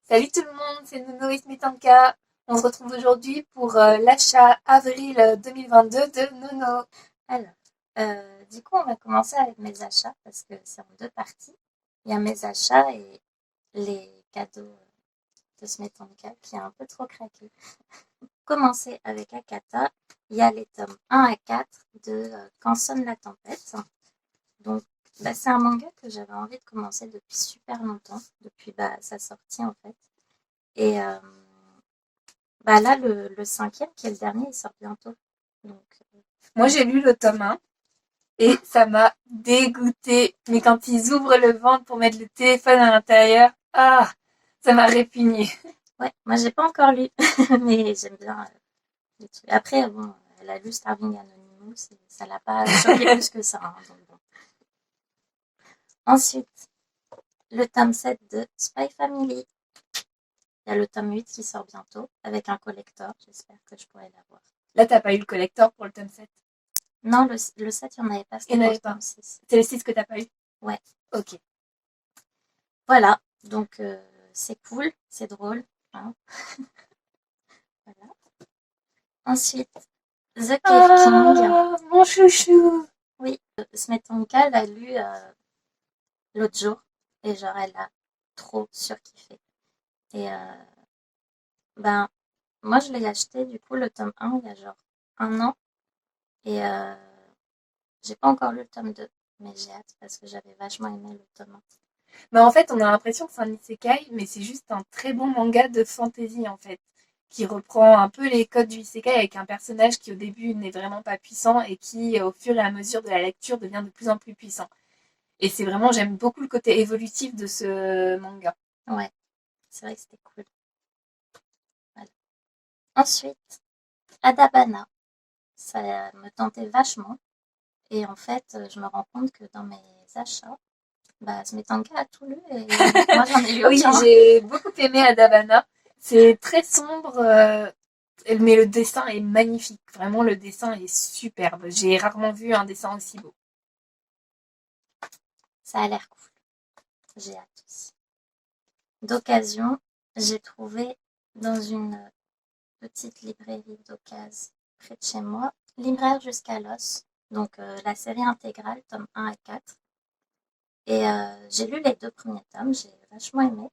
Salut tout le monde, c'est Nono et Smetanka. On se retrouve aujourd'hui pour l'achat avril 2022 de Nono. Alors, du coup, on va commencer avec mes achats parce que c'est en deux parties. Il y a mes achats et les cadeaux de Smetanka qui est un peu trop craqué. Commencer avec Akata, il y a les tomes 1 à 4 de Quand sonne la tempête. Donc, c'est un manga que j'avais envie de commencer depuis super longtemps, depuis sa sortie en fait. Et là, le cinquième, qui est le dernier, il sort bientôt. Donc, Moi j'ai lu le tome 1 et ça m'a dégoûté. Mais quand ils ouvrent le ventre pour mettre le téléphone à l'intérieur, ça m'a répugné. ouais, moi j'ai pas encore lu, mais j'aime bien les trucs. Après, bon, elle a lu Starving Anonymous et ça l'a pas choqué plus que ça, hein, donc bon. Ensuite, le tome 7 de Spy Family. Il y a le tome 8 qui sort bientôt avec un collector. J'espère que je pourrai l'avoir. Là t'as pas eu le collector pour le tome 7? Non, le 7, il n'y en avait pas, Il c'était n'y en pour avait le pas. tome 6. C'est le 6 que t'as pas eu? Ouais, Ok. voilà. Donc, c'est cool, c'est drôle, hein. Voilà. Ensuite, The Cave King. Mon chouchou. Oui, Smetanka l'a lu l'autre jour et genre elle a trop surkiffé. Et ben, moi je l'ai acheté du coup le tome 1 il y a genre un an et j'ai pas encore lu le tome 2 mais j'ai hâte parce que j'avais vachement aimé le tome 1. Mais en fait on a l'impression que c'est un isekai, mais c'est juste un très bon manga de fantasy en fait, qui reprend un peu les codes du isekai avec un personnage qui au début n'est vraiment pas puissant et qui au fur et à mesure de la lecture devient de plus en plus puissant. Et c'est vraiment, j'aime beaucoup le côté évolutif de ce manga. Ouais, c'est vrai que c'était cool. Voilà. Ensuite, Adabana, ça me tentait vachement et en fait je me rends compte que dans mes achats, Smetanka a tout lu et moi j'en ai lu Oui, aucun. j'ai beaucoup aimé Adabana. C'est très sombre, mais le dessin est magnifique. Vraiment, le dessin est superbe. J'ai rarement vu un dessin aussi beau. Ça a l'air cool, j'ai hâte aussi. D'occasion, j'ai trouvé dans une petite librairie d'occasion près de chez moi, Libraire jusqu'à l'os, donc la série intégrale, tome 1 à 4. Et j'ai lu les deux premiers tomes, j'ai vachement aimé.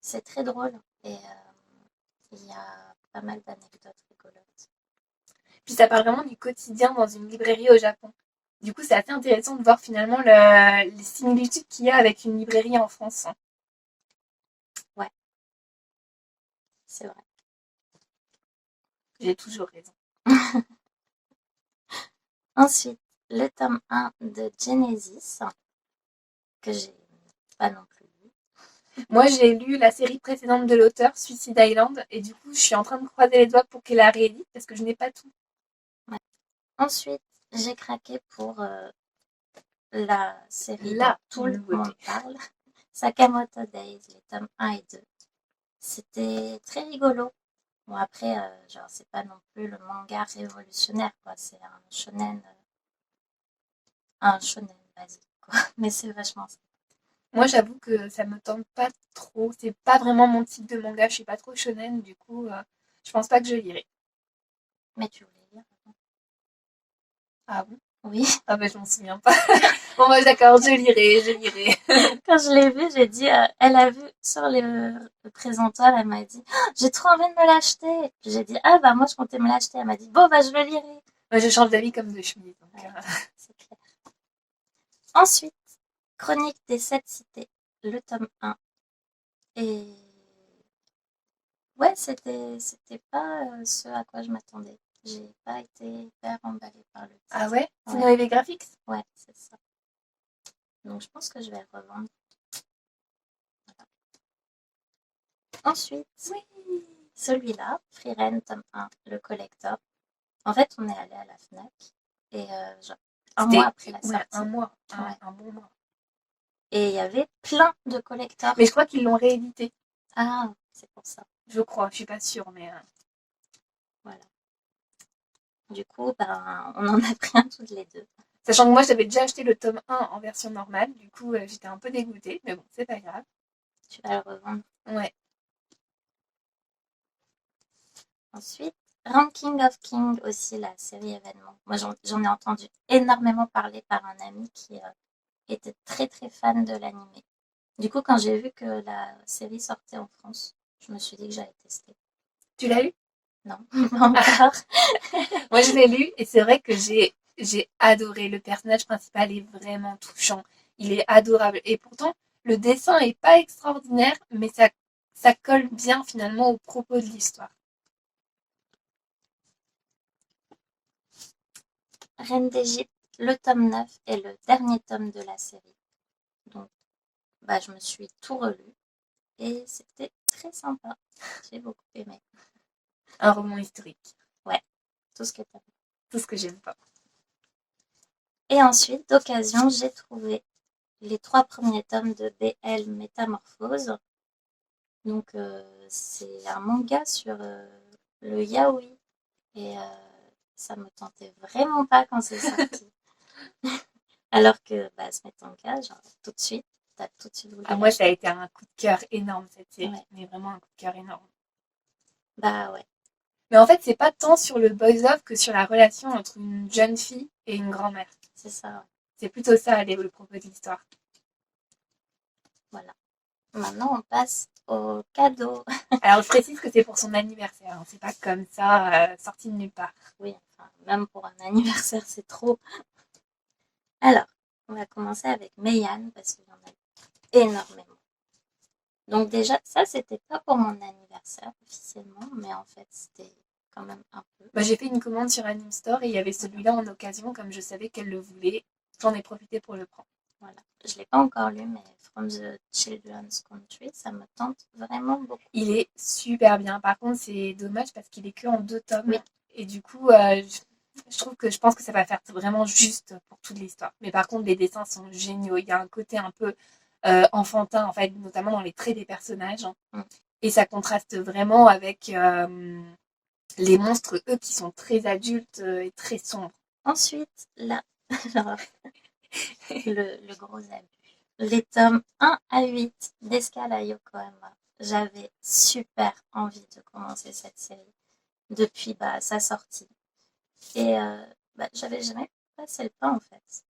C'est très drôle et il y a pas mal d'anecdotes rigolotes. Puis ça parle vraiment du quotidien dans une librairie au Japon. Du coup, c'est assez intéressant de voir finalement les similitudes qu'il y a avec une librairie en France. Ouais, c'est vrai. J'ai toujours raison. Ensuite, le tome 1 de Genesis, que j'ai pas non plus lu. Moi, j'ai lu la série précédente de l'auteur, Suicide Island, et du coup, je suis en train de croiser les doigts pour qu'elle la réédite parce que je n'ai pas tout. Ouais. Ensuite, j'ai craqué pour la série dont La tout le monde nouveauté. parle, Sakamoto Days, les tomes 1 et 2. C'était très rigolo. Bon, après, genre, c'est pas non plus le manga révolutionnaire, quoi. C'est un shonen basique, quoi. Mais c'est vachement ça. Moi, j'avoue que ça me tente pas trop. C'est pas vraiment mon type de manga. Je suis pas trop shonen, du coup, je pense pas que je lirai. Mais tu voulais lire? Ah bon? Oui. Ah ben, je m'en souviens pas. Bon, bah, d'accord, je lirai, je lirai. Quand je l'ai vu, j'ai dit, elle a vu sur le présentoir, elle m'a dit, oh, j'ai trop envie de me l'acheter. Puis j'ai dit, ah bah moi je comptais me l'acheter. Elle m'a dit, bon bah je le lirai. Moi, je change d'avis comme de chemise. Donc, Ouais, c'est clair. Ensuite, Chronique des Sept Cités, le tome 1. Et ouais, c'était pas ce à quoi je m'attendais. J'ai pas été hyper emballée par le ah titre. ouais? C'est Ouais, dans les graphiques? ouais, c'est ça. Donc je pense que je vais le revendre. Voilà. Ensuite, Oui. celui-là, Frieren, tome 1, le collector. En fait, on est allé à la Fnac et genre un mois C'était, après la ouais, un sortie. mois, Ouais. un bon mois. Et il y avait plein de collectors. Mais je crois qu'ils l'ont réédité. Ah, c'est pour ça. Je crois, je suis pas sûre, mais. Voilà. Du coup, on en a pris un toutes les deux. Sachant que moi, j'avais déjà acheté le tome 1 en version normale, du coup, j'étais un peu dégoûtée, mais bon, c'est pas grave. Tu vas le revendre. Ouais. Ensuite, Ranking of Kings aussi, la série événement. Moi, j'en ai entendu énormément parler par un ami qui était très très fan de l'animé. Du coup, quand j'ai vu que la série sortait en France, je me suis dit que j'allais tester. Tu l'as lu? Non, pas encore. Moi, je l'ai lu et c'est vrai que j'ai adoré. Le personnage principal est vraiment touchant. Il est adorable. Et pourtant, le dessin est pas extraordinaire, mais ça colle bien finalement au propos de l'histoire. Reine d'Égypte, le tome 9 est le dernier tome de la série. Donc, je me suis tout relu et c'était très sympa. J'ai beaucoup aimé. Un roman historique. Ouais, tout ce que t'as vu. Tout ce que j'aime pas. Et ensuite, d'occasion, j'ai trouvé les 3 premiers tomes de BL Métamorphose. Donc, c'est un manga sur le yaoi. Et ça me tentait vraiment pas quand c'est sorti. Alors que se mettre en cas, genre tout de suite, t'as tout de suite voulu Ah, moi, ça a l'acheter. été un coup de cœur énorme cette série. Ouais, Mais vraiment un coup de cœur énorme. ouais, Mais en fait, c'est pas tant sur le boys love que sur la relation entre une jeune fille et une grand-mère. c'est ça, ouais. C'est plutôt ça le propos de l'histoire. Voilà. Maintenant, on passe au cadeau. Alors, je précise que c'est pour son anniversaire. Hein. C'est pas comme ça, sorti de nulle part. Oui, enfin, même pour un anniversaire, c'est trop. Alors, on va commencer avec Meian parce qu'il y en a énormément. Donc déjà, ça, c'était pas pour mon anniversaire officiellement, mais en fait, c'était quand même un peu. Bah, j'ai fait une commande sur Anime Store et il y avait celui-là en occasion, comme je savais qu'elle le voulait. J'en ai profité pour le prendre. Voilà. Je l'ai pas encore lu, mais From the Children's Country, ça me tente vraiment beaucoup. Il est super bien. Par contre, c'est dommage parce qu'il est que en 2 tomes. Oui. Et du coup, je pense que ça va faire vraiment juste pour toute l'histoire. Mais par contre, les dessins sont géniaux. Il y a un côté un peu enfantin, en fait, notamment dans les traits des personnages. Mm. Et ça contraste vraiment avec les monstres, eux, qui sont très adultes et très sombres. Ensuite, là, alors, le gros abus. Les tomes 1 à 8 d'Escale à Yokohama. J'avais super envie de commencer cette série depuis sa sortie. Et j'avais jamais passé le pas en fait.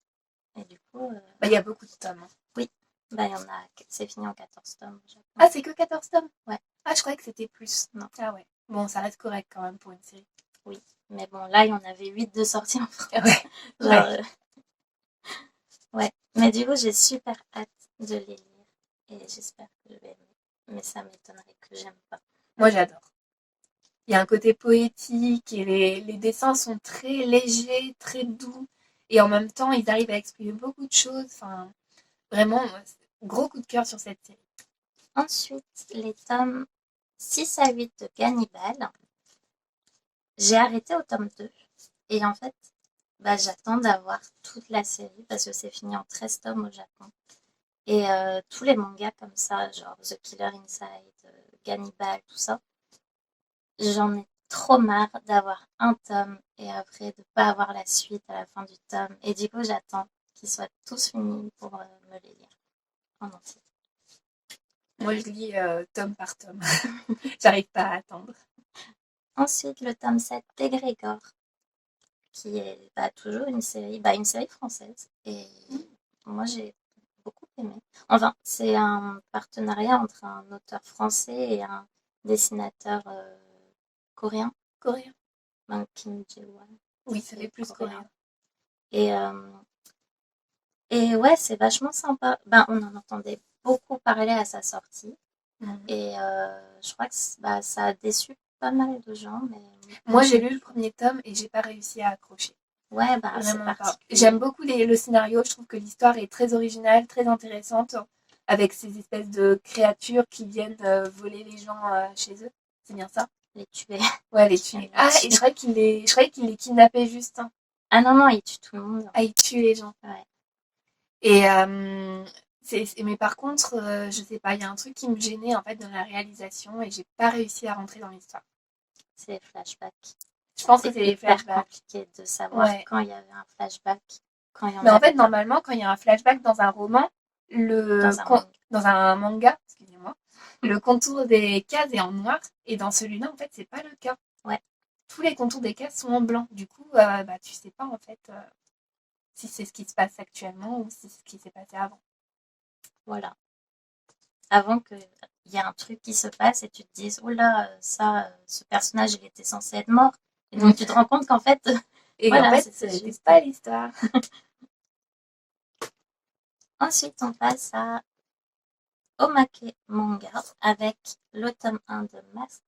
Et du coup, Il y a beaucoup de tomes. Hein. oui, il y en a, c'est fini en 14 tomes au Japon. Ah, c'est que 14 tomes? Ouais. Ah, je croyais que c'était plus. Non. Ah ouais. Bon, ça reste correct quand même pour une série. Oui, mais bon, là, il y en avait 8 de sortie en France. Ouais. Genre, ouais. Mais du coup, j'ai super hâte de les lire. Et j'espère que je vais aimer. Mais ça m'étonnerait que j'aime pas. Moi, j'adore. Il y a un côté poétique et les dessins sont très légers, très doux. Et en même temps, ils arrivent à exprimer beaucoup de choses. Enfin, vraiment, gros coup de cœur sur cette série. Ensuite, les tomes 6 à 8 de Gannibal. J'ai arrêté au tome 2. Et en fait, j'attends d'avoir toute la série parce que c'est fini en 13 tomes au Japon. Et tous les mangas comme ça, genre The Killer Inside, Gannibal, tout ça, j'en ai trop marre d'avoir un tome et après de pas avoir la suite à la fin du tome. Et du coup, j'attends qu'ils soient tous finis pour me les lire en entier. Moi, je lis tome par tome. J'arrive pas à attendre. Ensuite, le tome 7 d'Egrégor, qui est toujours une série française. Et moi, j'ai beaucoup aimé. Enfin, c'est un partenariat entre un auteur français et un dessinateur coréen. Coréen. Kim Jae-won. Oui, ça fait plus coréen. Et, et ouais, c'est vachement sympa. On en entendait beaucoup parler à sa sortie. Et je crois que ça a déçu pas mal de gens. Mais moi, j'ai lu le premier tome et j'ai pas réussi à accrocher. Ouais, vraiment pas. J'aime beaucoup le scénario. Je trouve que l'histoire est très originale, très intéressante, avec ces espèces de créatures qui viennent voler les gens chez eux. C'est bien ça? Les tuer. Ouais, les tuer. Ah, et je croyais qu'il les kidnappait juste. Hein. Ah non, il tue tout le monde. Ah, il tue les gens. Ouais. Et mais par contre, je sais pas, il y a un truc qui me gênait en fait dans la réalisation et j'ai pas réussi à rentrer dans l'histoire. C'est les flashbacks. Je pense que c'est les flashbacks. C'est compliqué de savoir quand il y avait un flashback. Mais en fait, normalement, quand il y a un flashback dans un roman, dans un manga, excusez-moi, le contour des cases est en noir et dans celui-là, en fait, c'est pas le cas. Ouais. Tous les contours des cases sont en blanc. Du coup, tu sais pas en fait si c'est ce qui se passe actuellement ou si c'est ce qui s'est passé avant. Voilà. Avant qu'il y ait un truc qui se passe et tu te dises, oh là, ce personnage, il était censé être mort. Et donc, tu te rends compte qu'en fait, Et en voilà, fait, c'était c'était juste. pas l'histoire. Ensuite, on passe à Omake Manga avec le tome 1 de Masked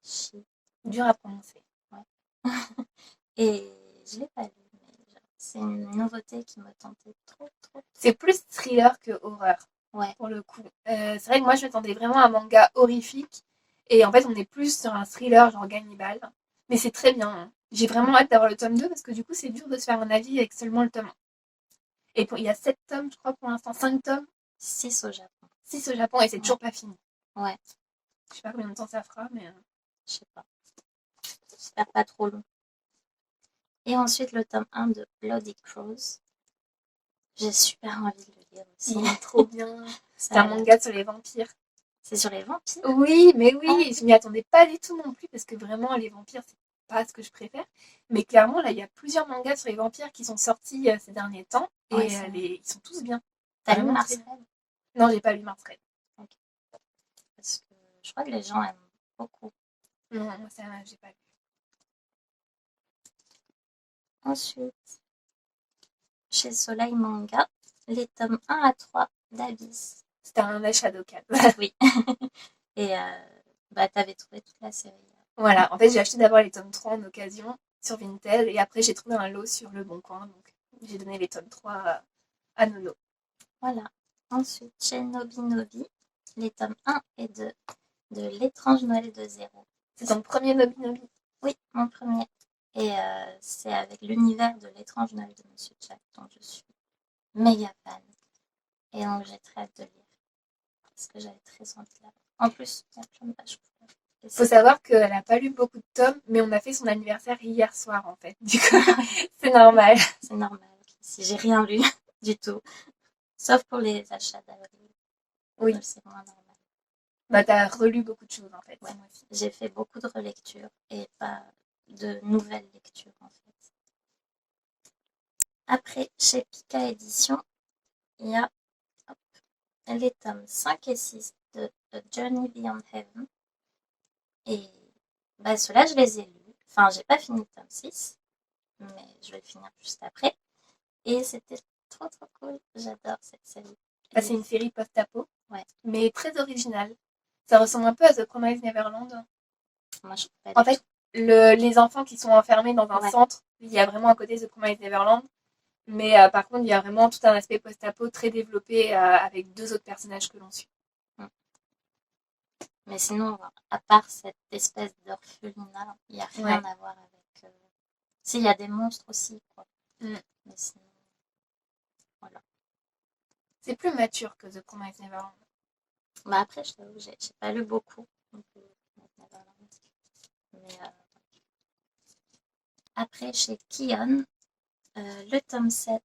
Shi. Dur à prononcer. Ouais. Et je l'ai pas lu, mais c'est une nouveauté qui me tentait trop, trop. C'est plus thriller que horreur, Ouais, pour le coup. C'est vrai que moi, je m'attendais vraiment à un manga horrifique. Et en fait, on est plus sur un thriller genre Gannibal. Mais c'est très bien, hein. J'ai vraiment hâte d'avoir le tome 2 parce que du coup, c'est dur de se faire un avis avec seulement le tome 1. Et il y a 7 tomes, je crois, pour l'instant. 5 tomes, 6 au Japon. 6 au Japon et c'est Ouais, toujours pas fini. ouais, Je sais pas combien de temps ça fera, mais. je sais pas. J'espère pas trop long. Et ensuite, le tome 1 de Bloody Crows. J'ai super envie de le lire aussi. Il est trop bien. C'est Ça un a l'air manga trop. sur les vampires. C'est sur les vampires? Oui, mais Ah oui, je oui. m'y attendais pas du tout non plus parce que vraiment, les vampires, c'est pas ce que je préfère. Mais clairement, là, il y a plusieurs mangas sur les vampires qui sont sortis ces derniers temps Ouais, et c'est vrai. ils sont tous bien. T'as lu Vraiment très Mars bien. Red? Non, j'ai pas lu Mars Red. Ok. Parce que je crois que les gens aiment beaucoup. Non, moi, ça, j'ai pas lu. Ensuite, chez Soleil Manga, les tomes 1 à 3 d'Abyss. C'était un achat local. Oui. Et t'avais trouvé toute la série. Voilà, en fait, j'ai acheté d'abord les tomes 3 en occasion sur Vinted et après, j'ai trouvé un lot sur Le Bon Coin. Donc, j'ai donné les tomes 3 à Nono. Voilà. Ensuite, chez Nobi Nobi, les tomes 1 et 2 de L'étrange Noël de Zéro. C'est ton premier Nobi Nobi? Oui, mon premier. Et c'est avec l'univers de L'étrange Noël de Monsieur Jack, dont je suis méga fan. Et donc, j'ai très hâte de lire. Parce que j'avais très envie de la voir. En plus, il y a plein de pages couleurs. Faut savoir qu'elle a pas lu beaucoup de tomes, mais on a fait son anniversaire hier soir en fait. Du coup, c'est normal. C'est normal. Si j'ai rien lu du tout. Sauf pour les achats d'avril. Oui, C'est moins normal. bah t'as relu beaucoup de choses en fait, Ouais. moi aussi. J'ai fait beaucoup de relectures et pas de nouvelles lectures en fait. Après, chez Pika Édition, il y a hop, les tomes 5 et 6 de A Journey Beyond Heaven. Et ceux-là, je les ai lus. Enfin, j'ai pas fini le tome 6, mais je vais le finir juste après. Et c'était trop trop cool. J'adore cette série. Bah, c'est une série post-apo, Ouais, mais très originale. Ça ressemble un peu à The Promised Neverland. moi je trouve pas En du fait, tout. les enfants qui sont enfermés dans un Ouais, centre, il y a vraiment un côté The Promised Neverland. Mais par contre, il y a vraiment tout un aspect post-apo très développé avec deux autres personnages que l'on suit. mm. Mais sinon, à part cette espèce d'orphelinat, il n'y a rien Ouais. à voir avec. Si, il y a des monstres aussi, quoi. Mm. Mais sinon, voilà. C'est plus mature que The Promised Neverland. Après, je t'avoue, j'ai pas lu beaucoup. Donc, mais après, chez Kion, le tome 7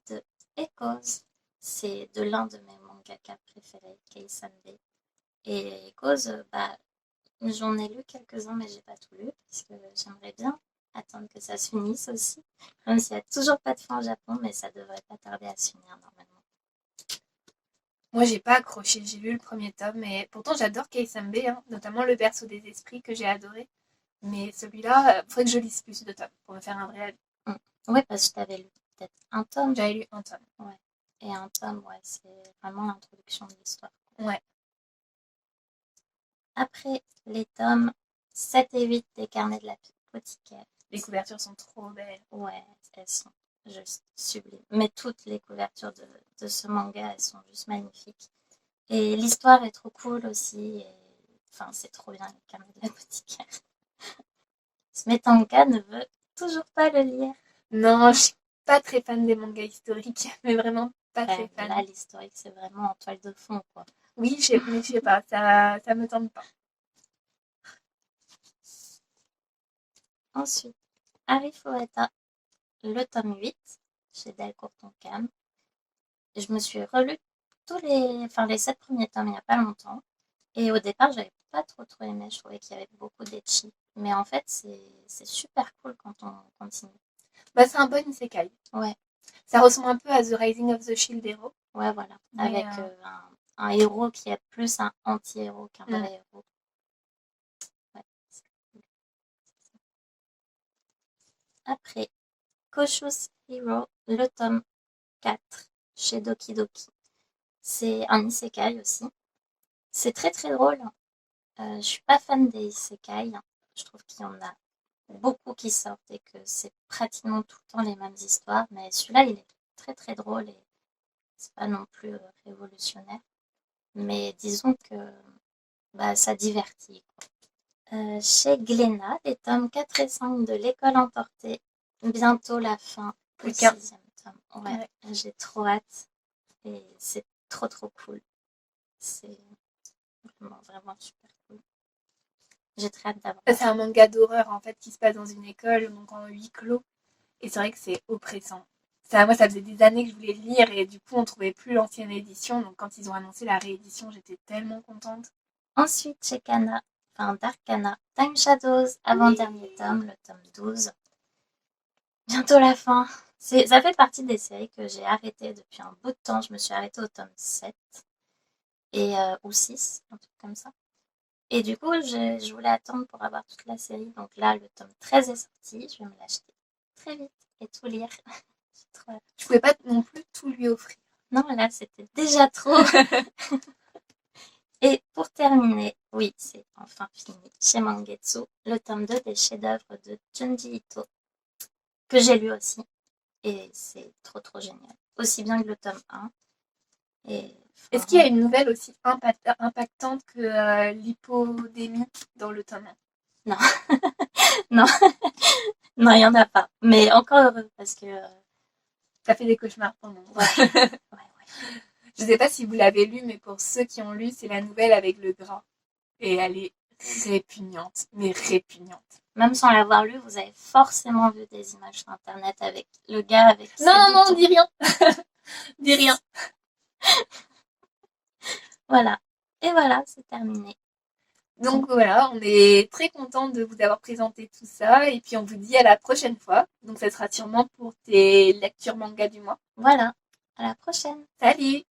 de Echoes, c'est de l'un de mes mangaka préférés, Kei Sanbe. Et Echoes, j'en ai lu quelques-uns, mais j'ai pas tout lu, parce que j'aimerais bien attendre que ça se finisse aussi. Même s'il n'y a toujours pas de fin au Japon, mais ça devrait pas tarder à se finir normalement. Moi, j'ai pas accroché. J'ai lu le premier tome, et pourtant j'adore Kei Sambe, hein, notamment le berceau des esprits que j'ai adoré. Mais celui-là, il faudrait que je lise plus de tomes pour me faire un vrai avis. Ouais, parce que tu avais lu peut-être un tome. J'avais lu un tome. Ouais. Et un tome, ouais, c'est vraiment l'introduction de l'histoire. Ouais. Après les tomes 7 et 8 des carnets de l'apothicaire. Les couvertures sont trop belles. Ouais, elles sont juste sublimes. Mais toutes les couvertures de ce manga, elles sont juste magnifiques. Et l'histoire est trop cool aussi. Et... Enfin, c'est trop bien, les carnets de l'apothicaire. Smetanka ne veut toujours pas le lire. Non, je suis pas très fan des mangas historiques, mais vraiment pas très fan. Là, l'historique, c'est vraiment en toile de fond, quoi. Oui, mais je sais pas, ça me tente pas. Ensuite, Arifueta, le tome 8, chez Delcourt Tonkam. Je me suis relu les 7 premiers tomes il n'y a pas longtemps. Et au départ, j'avais pas trop aimé. Je trouvais qu'il y avait beaucoup d'etchi. Mais en fait, c'est super cool quand on continue. Bah, c'est un bon isekai. Ouais, Ça ressemble un peu à The Rising of the Shield Hero. ouais, voilà. Mais Avec un héros qui est plus un anti-héros qu'un mm. vrai héros. Ouais, c'est cool. Après, Kosho's Hero, le tome 4 chez Doki Doki. C'est un isekai aussi. C'est très très drôle. Je suis pas fan des isekai. Je trouve qu'il y en a beaucoup qui sortent et que c'est pratiquement tout le temps les mêmes histoires. Mais celui-là, il est très très drôle et c'est pas non plus révolutionnaire. Mais disons que bah, ça divertit, quoi. Chez Glénat, les tomes 4 et 5 de l'école emportée. Bientôt la fin au Plus qu'un. 6e tome. Ouais, Ouais. j'ai trop hâte et c'est trop trop cool. C'est vraiment vraiment super cool. J'ai très hâte d'avoir la C'est un suite. manga d'horreur en fait qui se passe dans une école, donc en huis clos. Et c'est vrai que c'est oppressant. Ça, moi, ça faisait des années que je voulais le lire et du coup, on trouvait plus l'ancienne édition. Donc, quand ils ont annoncé la réédition, j'étais tellement contente. Ensuite, chez Kana, enfin Darkana, Time Shadows, avant-dernier tome, le tome 12. Bientôt la fin. Ça fait partie des séries que j'ai arrêtées depuis un bout de temps. Je me suis arrêtée au tome 7 ou 6, un truc comme ça. Et du coup, je voulais attendre pour avoir toute la série. Donc là, le tome 13 est sorti. Je vais me l'acheter très vite et tout lire. J'ai trop hâte. Je pouvais pas non plus tout lui offrir. Non, là, c'était déjà trop. Et pour terminer, oui, c'est enfin fini, chez Mangetsu, le tome 2 des chefs-d'œuvre de Junji Ito, que j'ai lu aussi. Et c'est trop trop génial. Aussi bien que le tome 1. Et Est-ce qu'il y a vraiment, une nouvelle aussi impactante que l'hypodémie dans le tome 1? non, non, non, il n'y en a pas. Mais encore heureux parce que, Ça fait des cauchemars pour moi. ouais, ouais, ouais. Je sais pas si vous l'avez lu, mais pour ceux qui ont lu, c'est la nouvelle avec le gras. Et elle est répugnante, mais répugnante. Même sans l'avoir lu, vous avez forcément vu des images sur Internet avec le gars avec Non, ses non, non, boutons. dis rien. Dis rien. Voilà. Et voilà, c'est terminé. Donc voilà, on est très content de vous avoir présenté tout ça. Et puis on vous dit à la prochaine fois. Donc ça sera sûrement pour tes lectures manga du mois. Voilà. À la prochaine. Salut!